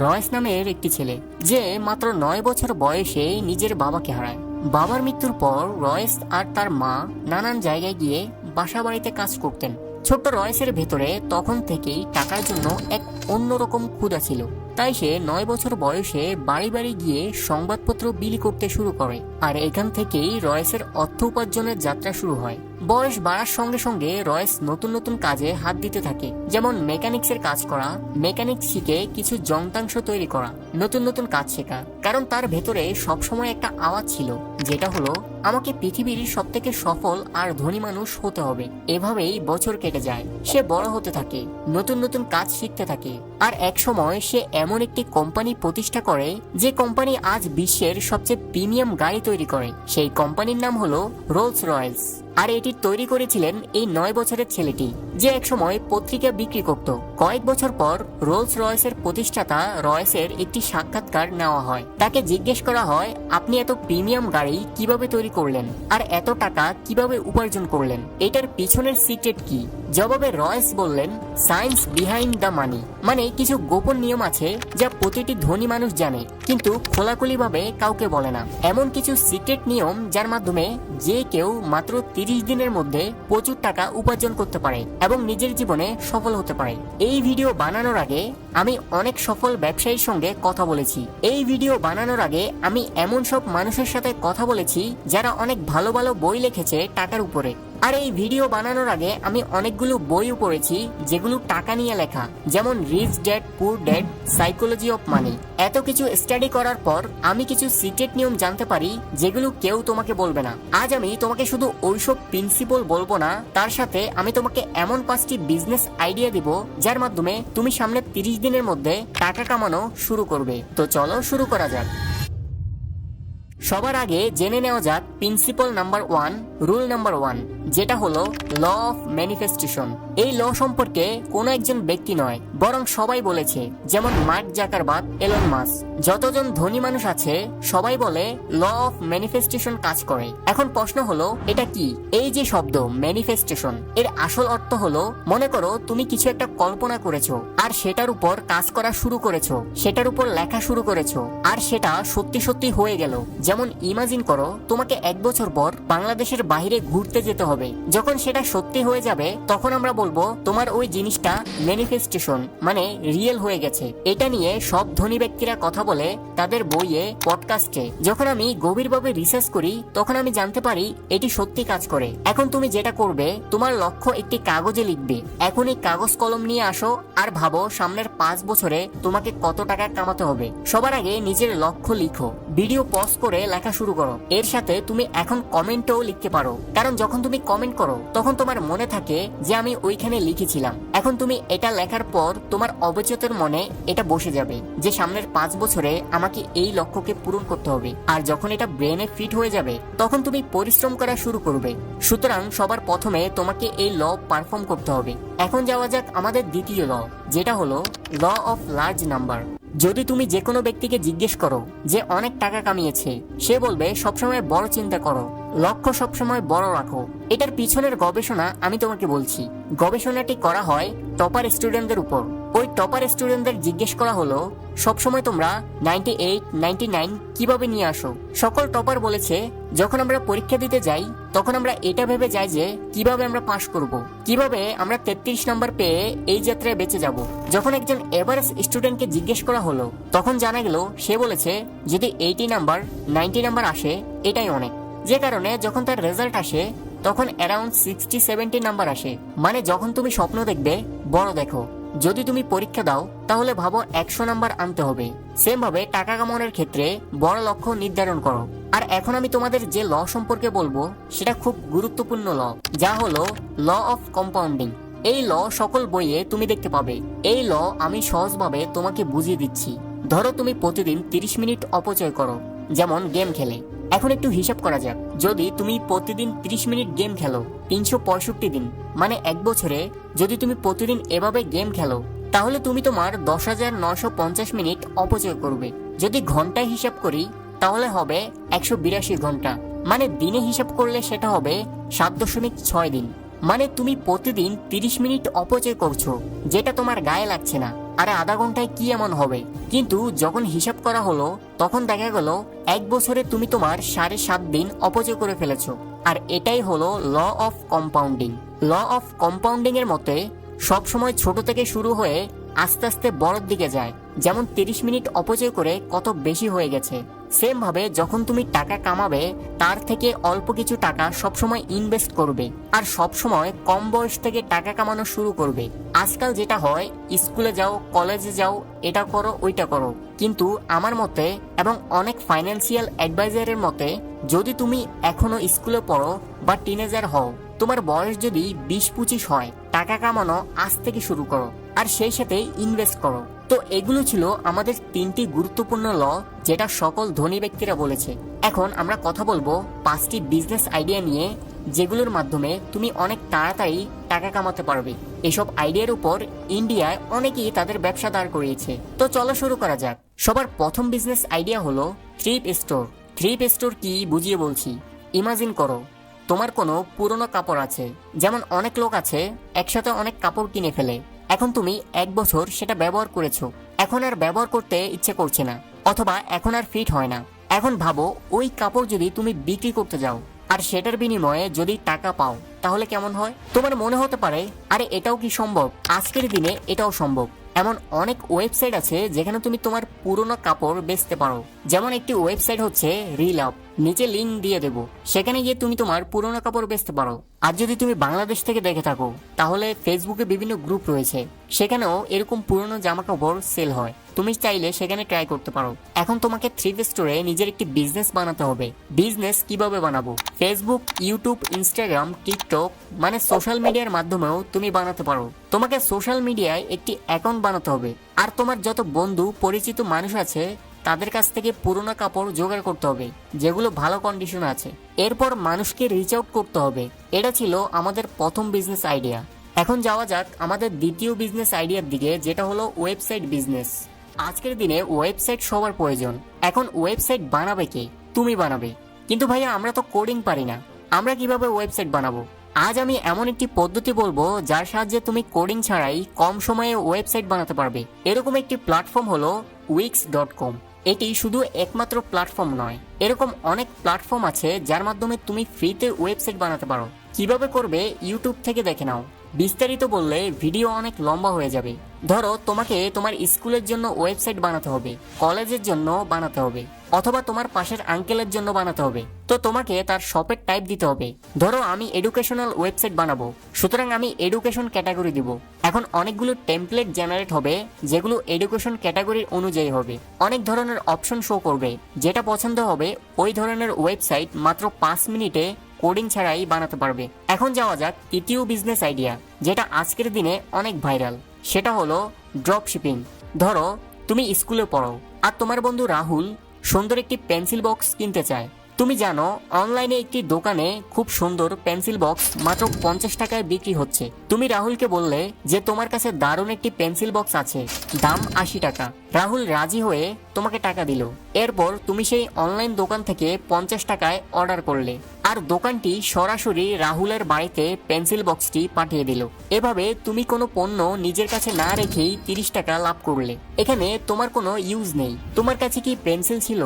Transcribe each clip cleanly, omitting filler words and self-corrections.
রয়েস নামের একটি ছেলে, যে মাত্র 9 বছর বয়সে নিজের বাবাকে হারায়। বাবার মৃত্যুর পর রয়েস আর তার মা নানান জায়গায় গিয়ে বাসা বাড়িতে কাজ করতেন। ছোট্ট রয়েসের ভেতরে তখন থেকেই টাকার জন্য এক অন্যরকম ক্ষুধা ছিল। তাই সে 9 বছর বয়সে বাড়ি বাড়ি গিয়ে সংবাদপত্র বিলি করতে শুরু করে। আর এখান থেকেই রয়েসের অর্থ উপার্জনের যাত্রা শুরু হয়। বয়স বাড়ার সঙ্গে সঙ্গে রয়েস নতুন নতুন কাজে হাত দিতে থাকে, যেমন মেকানিক্সের কাজ করা, মেকানিক শিখে কিছু যন্ত্রাংশ তৈরি করা, নতুন নতুন কাজ শেখা। কারণ তার ভেতরে সবসময় একটা আওয়াজ ছিল, যেটা হলো আমাকে পৃথিবীর সব থেকে সফল আর ধনী মানুষ হতে হবে। এভাবেই বছর কেটে যায়। সে বড় হতে থাকে, নতুন নতুন কাজ শিখতে থাকে। আর এক সময় সে এমন একটি কোম্পানি প্রতিষ্ঠা করে, যে কোম্পানি আজ বিশ্বের সবচেয়ে প্রিমিয়াম গাড়ি তৈরি করে। সেই কোম্পানির নাম হলো রোলস রয়েলস। আর এটি তৈরি করেছিলেন এই 9 বছরের ছেলেটি, যে একসময় পত্রিকা বিক্রি করত। কয়েক বছর পর রোলস রয়েসের প্রতিষ্ঠাতা রয়েসের একটি সাক্ষাৎকার নেওয়া হয়। তাকে জিজ্ঞেস করা হয়, আপনি এত প্রিমিয়াম গাড়ি কিভাবে তৈরি করলেন আর এত টাকা কিভাবে উপার্জন করলেন, এটার পিছনের সিক্রেট কি? জবাবে রয়েস বললেন, সায়েন্স বিহাইন্ড দ্য মানি, মানে কিছু গোপন নিয়ম আছে যা প্রতিটি ধনী মানুষ জানে, কিন্তু খোলাখুলি ভাবে কাউকে বলে না। এমন কিছু সিক্রেট নিয়ম যার মাধ্যমে যে কেউ মাত্র 30 দিনের মধ্যে প্রচুর টাকা উপার্জন করতে পারে এবং নিজের জীবনে সফল হতে পারে। এই ভিডিও বানানোর আগে আমি অনেক সফল ব্যবসায়ীর সঙ্গে কথা বলেছি। এই ভিডিও বানানোর আগে আমি এমন সব মানুষের সাথে কথা বলেছি যারা অনেক ভালো ভালো বই লিখেছে টাকার উপরে। আর এই ভিডিও বানানোর আগে আমি অনেকগুলো বইও পড়েছি যেগুলো টাকা নিয়ে লেখা, যেমন রিচ ড্যাড পুর ড্যাড, সাইকোলজি অফ মানি। এত কিছু স্টাডি করার পর আমি কিছু সিক্রেট নিয়ম জানতে পারি যেগুলো কেউ তোমাকে বলবে না। আজ আমি তোমাকে শুধু ওইসব প্রিন্সিপল বলবো না, তার সাথে আমি তোমাকে এমন 5টি বিজনেস আইডিয়া দিব যার মাধ্যমে তুমি সামনে 30 দিনের মধ্যে টাকা কামানো শুরু করবে। তো চলো শুরু করা যাক। সবার আগে জেনে নেওয়া যাক প্রিন্সিপল নাম্বার 1, রুল নাম্বার 1, যেটা হলো ল অফ ম্যানিফেস্টেশন। এই ল সম্পর্কে কোনো একজন ব্যক্তি নয়, বরং সবাই বলেছে, যেমন মার্ক জাকারবার্গ, এলন মাস্ক, যতজন ধনী মানুষ আছে সবাই বলে ল অফ ম্যানিফেস্টেশন কাজ করে। এখন প্রশ্ন হলো, এটা কি? এই যে শব্দ ম্যানিফেস্টেশন, এর আসল অর্থ হলো, মনে করো তুমি কিছু একটা কল্পনা করেছো আর সেটার উপর কাজ করা শুরু করেছো, সেটার উপর লেখা শুরু করেছো আর সেটা সত্যি সত্যি হয়ে গেল। যেমন ইমাজিন করো তোমাকে 1 বছর পর বাংলাদেশের বাইরে ঘুরতে যেতে হবে। যখন সেটা সত্যি হয়ে যাবে তখন আমরা বলবো তোমার ওই জিনিসটা ম্যানিফেস্টেশন, মানে রিয়েল হয়ে গেছে। এটা নিয়ে সব ধনী ব্যক্তিরা কথা বলে তাদের বইয়ে, পডকাস্টে। যখন আমি গভীরভাবে রিসার্চ করি তখন আমি জানতে পারি এটি সত্যি কাজ করে। এখন তুমি যেটা করবে, তোমার লক্ষ্য একটি কাগজে লিখবে। এখন এই কাগজ কলম নিয়ে আসো আর ভাবো সামনের 5 বছরে তোমাকে কত টাকা কামাতে হবে। সবার আগে নিজের লক্ষ্য লিখো, ভিডিও পজ করে লেখা শুরু করো। এর সাথে তুমি এখন কমেন্টও লিখতে পারো, কারণ যখন তুমি কমেন্ট করো তখন তোমার মনে থাকে যে আমি ওইখানে লিখেছিলাম। এখন তুমি এটা লেখার পর তোমার অবচেতন মনে এটা বসে যাবে যে সামনের 5 বছরে আমাকে এই লক্ষ্যকে পূরণ করতে হবে। আর যখন এটা ব্রেনে ফিট হয়ে যাবে তখন তুমি পরিশ্রম করা শুরু করবে। সুতরাং সবার প্রথমে তোমাকে এই ল পারফর্ম করতে হবে। এখন যাওয়া যাক আমাদের দ্বিতীয় ল, যেটা হলো ল অফ লার্জ নাম্বার। যদি তুমি যে কোনো ব্যক্তিকে জিজ্ঞেস করো যে অনেক টাকা কামিয়েছে, সে বলবে সবসময় বড় চিন্তা করো, লক্ষ্য সবসময় বড় রাখো। এটার পিছনের গবেষণা আমি তোমাকে বলছি। গবেষণাটি করা হয় টপার স্টুডেন্টদের উপর। ওই টপার স্টুডেন্টদের জিজ্ঞেস করা হলো, সবসময় তোমরা 98, 99 কিভাবে নিয়ে আসো? সকল টপার বলেছে, যখন আমরা পরীক্ষা দিতে যাই তখন আমরা এটা ভেবে যাই যে কিভাবে আমরা পাশ করব, কিভাবে আমরা 33 নম্বর পেয়ে এই যাত্রায় বেঁচে যাব। যখন একজন এভারেজ স্টুডেন্টকে জিজ্ঞেস করা হলো তখন জানা গেল সে বলেছে যদি 80 নাম্বার, 90 নাম্বার আসে এটাই অনেক। যে কারণে যখন তার রেজাল্ট আসে তখন অ্যারাউন্ড 60-70 নাম্বার আসে। মানে যখন তুমি স্বপ্ন দেখবে বড় দেখো, যদি তুমি পরীক্ষা দাও তাহলে ভাবো 100 নাম্বার আনতে হবে। সেম ভাবে টাকা কামানোর ক্ষেত্রে বড় লক্ষ্য নির্ধারণ করো। আর এখন আমি তোমাদের যে ল সম্পর্কে বলবো সেটা খুব গুরুত্বপূর্ণ ল, যা হলো ল অফ কম্পাউন্ডিং। এই ল সকল বইয়ে তুমি দেখতে পাবে। এই ল আমি সহজভাবে তোমাকে বুঝিয়ে দিচ্ছি। ধরো তুমি প্রতিদিন 30 মিনিট অপচয় করো, যেমন গেম খেলে। এখন একটু হিসাব করা যাক, যদি তুমি প্রতিদিন 30 মিনিট গেম খেলো 365 দিন, মানে 1 বছরে যদি তুমি প্রতিদিন এভাবে গেম খেলো তাহলে তুমি তোমার 10,950 মিনিট অপচয় করবে। যদি ঘন্টায় হিসাব করি তাহলে হবে 182 ঘন্টা, মানে দিনে হিসাব করলে সেটা হবে 7.6 দিন। মানে তুমি প্রতিদিন 30 মিনিট অপচয় করছো, যেটা তোমার গায়ে লাগছে না। আরে আধা ঘন্টায় কি এমন হবে? কিন্তু যখন হিসাব করা হলো তখন দেখা গেল 1 বছরে তুমি তোমার 7.5 দিন অপচয় করে ফেলেছো। আর এটাই হলো law of compounding. Law of compounding এর মতে সবসময় ছোট থেকে শুরু হয়ে আস্তে আস্তে বড়র দিকে যায়। যেমন 30 মিনিট অপচয় করে কত বেশি হয়ে গেছে। সেম ভাবে যখন তুমি টাকা কামাবে তার থেকে অল্প কিছু টাকা সবসময় ইনভেস্ট করবে, আর সবসময় কম বয়স থেকে টাকা কামানো শুরু করবে। আজকাল যেটা হয়, স্কুলে যাও, কলেজে যাও, এটা করো, ওইটা করো, কিন্তু আমার মতে এবং অনেক ফাইন্যান্সিয়াল অ্যাডভাইজারের মতে যদি তুমি এখনো স্কুলে পড়ো বা টিনেজার হও, তোমার বয়স যদি 20-25 হয়, টাকা কামানো আজ থেকে শুরু করো, আর সেই সাথে ইনভেস্ট করো। তো এগুলো ছিল আমাদের 3টি গুরুত্বপূর্ণ ল যেটা সকল ধনী ব্যক্তিরা বলেছে। এখন আমরা কথা বলবো 5টি বিজনেস আইডিয়া নিয়ে যেগুলোর মাধ্যমে তুমি অনেক তাড়াতাড়ি টাকা কামাতে পারবে। এসব আইডিয়ার উপর ইন্ডিয়ায় অনেকেই তাদের ব্যবসা দাঁড় করিয়েছে। তো চলো শুরু করা যাক। সবার প্রথম বিজনেস আইডিয়া হলো থ্রিফ্ট স্টোর। থ্রিফ্ট স্টোর কি বুঝিয়ে বলছি। ইমাজিন করো তোমার কোনো পুরনো কাপড় আছে। যেমন অনেক লোক আছে একসাথে অনেক কাপড় কিনে ফেলে। এখন তুমি 1 বছর সেটা ব্যবহার করেছো, এখন আর ব্যবহার করতে ইচ্ছে করছে না, অথবা এখন আর ফিট হয় না। এখন ভাবো ওই কাপড় যদি তুমি বিক্রি করতে যাও আর সেটার বিনিময়ে যদি টাকা পাও, তাহলে কেমন হয়? তোমার মনে হতে পারে আরে এটাও কি সম্ভব? আজকের দিনে এটাও সম্ভব। এমন অনেক ওয়েবসাইট আছে যেখানে তুমি তোমার পুরনো কাপড় বেচতে পারো। যেমন একটি ওয়েবসাইট হচ্ছে রিলাভ, নিচে লিংক দিয়ে দেবো, সেখানে গিয়ে তুমি তোমার পুরনো কাপড় বেচতে পারো। আর যদি তুমি বাংলাদেশ থেকে দেখে থাকো তাহলে ফেসবুকে বিভিন্ন গ্রুপ রয়েছে, সেখানেও এরকম পুরনো জামা কাপড় সেল হয়। তুমি চাইলে সেখানে ট্রাই করতে পারো। এখন তোমাকে থ্রিফ্ট স্টোরে নিজের একটি বিজনেস বানাতে হবে। বিজনেস কিভাবে বানাবো? ফেসবুক, ইউটিউব, ইনস্টাগ্রাম, টিকটক মানে সোশ্যাল মিডিয়ার মাধ্যমেও তুমি বানাতে পারো। তোমাকে সোশ্যাল মিডিয়ায় একটি অ্যাকাউন্ট বানাতে হবে, আর তোমার যত বন্ধু পরিচিত মানুষ আছে তাদের কাছ থেকে পুরোনো কাপড় জোগাড় করতে হবে যেগুলো ভালো কন্ডিশন আছে। এরপর মানুষকে রিচ আউট করতে হবে। এটা ছিল আমাদের প্রথম বিজনেস আইডিয়া। এখন যাওয়া যাক আমাদের দ্বিতীয় বিজনেস আইডিয়ার দিকে, যেটা হলো ওয়েবসাইট বিজনেস। আজকের দিনে ওয়েবসাইট সবার প্রয়োজন। এখন ওয়েবসাইট বানাবে কে? তুমি বানাবে। কিন্তু ভাইয়া আমরা তো কোডিং পারি না, আমরা কিভাবে ওয়েবসাইট বানাবো? আজ আমি এমন একটি পদ্ধতি বলবো যার সাহায্যে তুমি কোডিং ছাড়াই কম সময়ে ওয়েবসাইট বানাতে পারবে। এরকম একটি প্ল্যাটফর্ম হলো wix.com। এটি শুধু একমাত্র প্ল্যাটফর্ম নয়, এরকম অনেক প্ল্যাটফর্ম আছে যার মাধ্যমে তুমি ফ্রিতে ওয়েবসাইট বানাতে পারো। কিভাবে করবে ইউটিউব থেকে দেখে নাও। বিস্তারিত বললে ভিডিও অনেক লম্বা হয়ে যাবে। ধরো তোমাকে তোমার স্কুলের জন্য ওয়েবসাইট বানাতে হবে, কলেজের জন্য বানাতে হবে, অথবা তোমার পাশের আঙ্কেলের জন্য বানাতে হবে। তো তোমাকে তার শপের টাইপ দিতে হবে। ধরো আমি এডুকেশনাল ওয়েবসাইট বানাবো, সুতরাং আমি এডুকেশন ক্যাটাগরি দিব। এখন অনেকগুলো টেমপ্লেট জেনারেট হবে যেগুলো এডুকেশন ক্যাটাগরির অনুযায়ী হবে। অনেক ধরনের অপশন শো করবে, যেটা পছন্দ হবে ওই ধরনের ওয়েবসাইট মাত্র 5 মিনিটে কোডিং ছাড়াই বানাতে পারবে। এখন যাওয়া যাক তৃতীয় বিজনেস আইডিয়া, যেটা আজকের দিনে অনেক ভাইরাল। সেটা হলো ড্রপ শিপিং। ধরো তুমি স্কুলে পড়ো আর তোমার বন্ধু রাহুল সুন্দর একটি পেন্সিল বক্স কিনতে চায়। তুমি জানো অনলাইনে একটি দোকানে খুব সুন্দর পেন্সিল বক্স মাত্র 50 টাকায় বিক্রি হচ্ছে। তুমি রাহুলকে বললে যে তোমার কাছে দারুণ একটি পেন্সিল বক্স আছে, দাম 80 টাকা। রাহুল রাজি হয়ে তোমাকে টাকা দিল। এরপর তুমি সেই অনলাইন দোকান থেকে 50 টাকায় অর্ডার করলে, আর দোকানটি সরাসরি রাহুলের বাড়িতে পেন্সিল বক্সটি পাঠিয়ে দিল। এভাবে তুমি কোনো পণ্য নিজের কাছে না রেখেই 30 টাকা লাভ করলে। এখানে তোমার কোনো ইউজ নেই। তোমার কাছে কি পেন্সিল ছিল?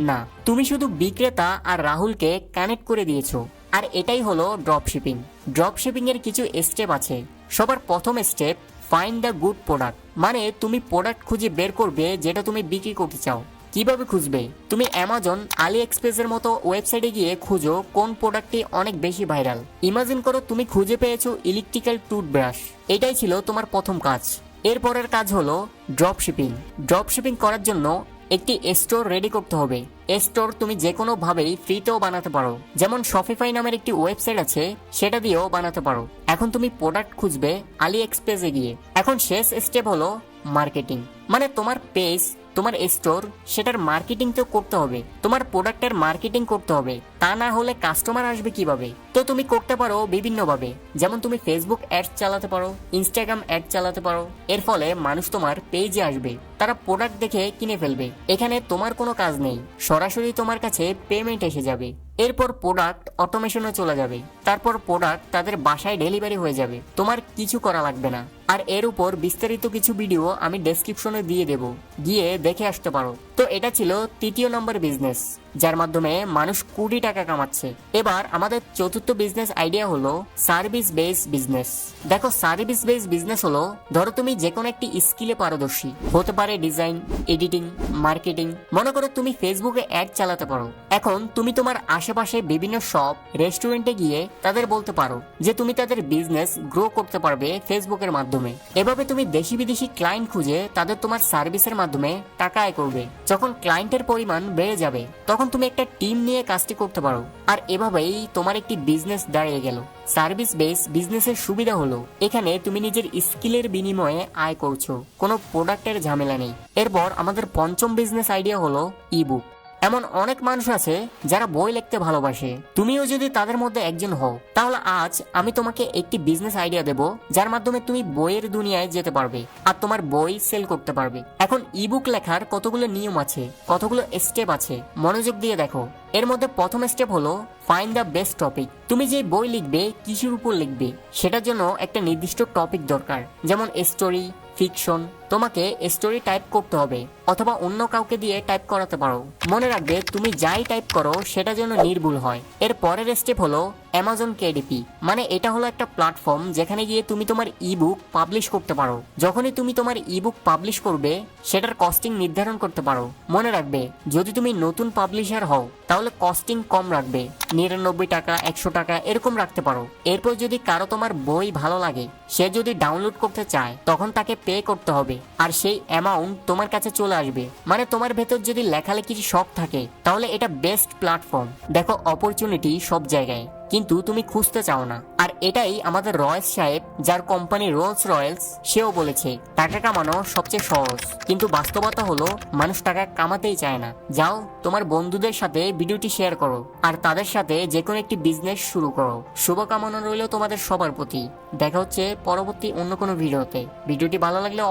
না, তুমি শুধু বিক্রেতা আর রাহুলকে কানেক্ট করে দিয়েছো। আর এটাই হলো ড্রপ শিপিং। ড্রপ শিপিং এর কিছু স্টেপ আছে। সবার প্রথম step, find the good product. মানে তুমি প্রোডাক্ট খুঁজে বের করবে যেটা তুমি বিক্রি করতে চাও। কিভাবে খুঁজবে? তুমি অ্যামাজন, আলি এক্সপ্রেসের মতো ওয়েবসাইটে গিয়ে খুঁজো কোন প্রোডাক্টটি অনেক বেশি ভাইরাল। ইমাজিন করো তুমি খুঁজে পেয়েছো ইলেকট্রিক্যাল টুথব্রাশ। এটাই ছিল তোমার প্রথম কাজ। এরপরের কাজ হলো ড্রপ শিপিং। ড্রপ শিপিং করার জন্য একটি স্টোর রেডি করতে হবে। স্টোর তুমি যে কোনো ভাবেই ফ্রিতেও বানাতে পারো, যেমন শপিফাই নামের একটি ওয়েবসাইট আছে, সেটা দিয়েও বানাতে পারো। এখন তুমি প্রোডাক্ট খুঁজবে আলি এক্সপ্রেসে গিয়ে। এখন শেষ স্টেপ হলো মার্কেটিং। মানে তোমার পেজ, তোমার স্টোর, সেটার মার্কেটিং তো করতে হবে। তোমার প্রোডাক্টের মার্কেটিং করতে হবে, তা না হলে কাস্টমার আসবে কিভাবে? তো তুমি করতে পারো বিভিন্ন ভাবে। যেমন তুমি ফেসবুক অ্যাড চালাতে পারো, ইনস্টাগ্রাম অ্যাড চালাতে পারো। এর ফলে মানুষ তোমার পেজে আসবে, তারা প্রোডাক্ট দেখে কিনে ফেলবে। এখানে তোমার কোনো কাজ নেই, সরাসরি তোমার কাছে পেমেন্ট এসে যাবে। এরপর প্রোডাক্ট অটোমেশনে চলে যাবে। তারপর প্রোডাক্ট তাদের বাসায় ডেলিভারি হয়ে যাবে। তোমার কিছু করা লাগবে না। আর এর উপর বিস্তারিত কিছু ভিডিও আমি ডেসক্রিপশনে দিয়ে দেব, গিয়ে দেখে আসতে পারো। তো এটা ছিল তৃতীয় নম্বর বিজনেস, যার মাধ্যমে মানুষ কোটি টাকা কামাচ্ছে। এবার আমাদের চতুর্থ বিজনেস আইডিয়া হলো সার্ভিস বেস বিজনেস। দেখো, সার্ভিস বেস বিজনেস হলো, ধরো তুমি যে কোনো একটি স্কিলে পারদর্শী, হতে পারে ডিজাইন, এডিটিং, মার্কেটিং। মনে করো তুমি ফেসবুকে অ্যাড চালাতে পারো। এখন তুমি তোমার আশেপাশে বিভিন্ন শপ, রেস্টুরেন্টে গিয়ে তাদের বলতে পারো যে তুমি তাদের বিজনেস গ্রো করতে পারবে ফেসবুকের মাধ্যমে। এভাবে তুমি দেশি বিদেশি ক্লায়েন্ট খুঁজে তাদের তোমার সার্ভিসের মাধ্যমে টাকা আয় করবে। যখন ক্লায়েন্টের পরিমাণ বেড়ে যাবে তখন তুমি একটা টিম নিয়ে কাজটি করতে পারো, আর এভাবেই তোমার একটি বিজনেস দাঁড়িয়ে গেল। সার্ভিস বেস বিজনেসের সুবিধা হলো এখানে তুমি নিজের স্কিলের বিনিময়ে আয় করছো, কোনো প্রোডাক্টের ঝামেলা নেই। এরপর আমাদের পঞ্চম বিজনেস আইডিয়া হলো ইবুক। এমন অনেক মানুষ আছে যারা বই লিখতে ভালোবাসে। তুমিও যদি তাদের মধ্যে একজন হও, তাহলে আজ আমি তোমাকে একটি বিজনেস আইডিয়া দেব, যার মাধ্যমে তুমি বইয়ের দুনিয়ায় যেতে পারবে আর তোমার বই সেল করতে পারবে। এখন ইবুক লেখার কতগুলো নিয়ম আছে, কতগুলো স্টেপ আছে, মনোযোগ দিয়ে দেখো। এর মধ্যে প্রথম স্টেপ হলো ফাইন্ড দ্য বেস্ট টপিক। তুমি যে বই লিখবে কিসের উপর লিখবে সেটার জন্য একটা নির্দিষ্ট টপিক দরকার, যেমন স্টোরি, ফিকশন। তোমাকে স্টোরি টাইপ করতে হবে অথবা অন্য কাউকে দিয়ে টাইপ করাতে পারো। মনে রাখবে তুমি যাই টাইপ করো সেটা যেন নির্ভুল হয়। এর পরের স্টেপ হলো অ্যামাজন কেডিপি, মানে এটা হলো একটা প্ল্যাটফর্ম যেখানে গিয়ে তুমি তোমার ইবুক পাবলিশ করতে পারো। যখনই তুমি তোমার ইবুক পাবলিশ করবে সেটার কস্টিং নির্ধারণ করতে পারো। মনে রাখবে যদি তুমি নতুন পাবলিশার হও তাহলে কস্টিং কম রাখবে, 99 টাকা, 100 টাকা এরকম রাখতে পারো। এরপর যদি কারো তোমার বই ভালো লাগে, সে যদি ডাউনলোড করতে চায়, তখন তাকে পে করতে হবে, আর সেই অ্যামাউন্ট তোমার কাছে চলে আসবে। মানে তোমার ভেতর যদি লেখালেখির শখ থাকে তাহলে এটা বেস্ট প্ল্যাটফর্ম। দেখো, অপরচুনিটি সব জায়গায়, কিন্তু তুমি খুঁজতে চাও না। আর এটাই আমাদের রয়েস সাহেব, যার কোম্পানি রোলস রয়েলস, সেও বলেছে টাকা কামানো সবচেয়ে সহজ, কিন্তু বাস্তবতা হলো মানুষ টাকা কামাতেই চায় না। যাও, তোমার বন্ধুদের সাথে ভিডিওটি শেয়ার করো আর তাদের সাথে যে কোনো একটি বিজনেস শুরু করো। শুভকামনা রইল তোমাদের সবার প্রতি। দেখা হচ্ছে পরবর্তী অন্য কোনো ভিডিওতে। ভিডিওটি ভালো লাগলে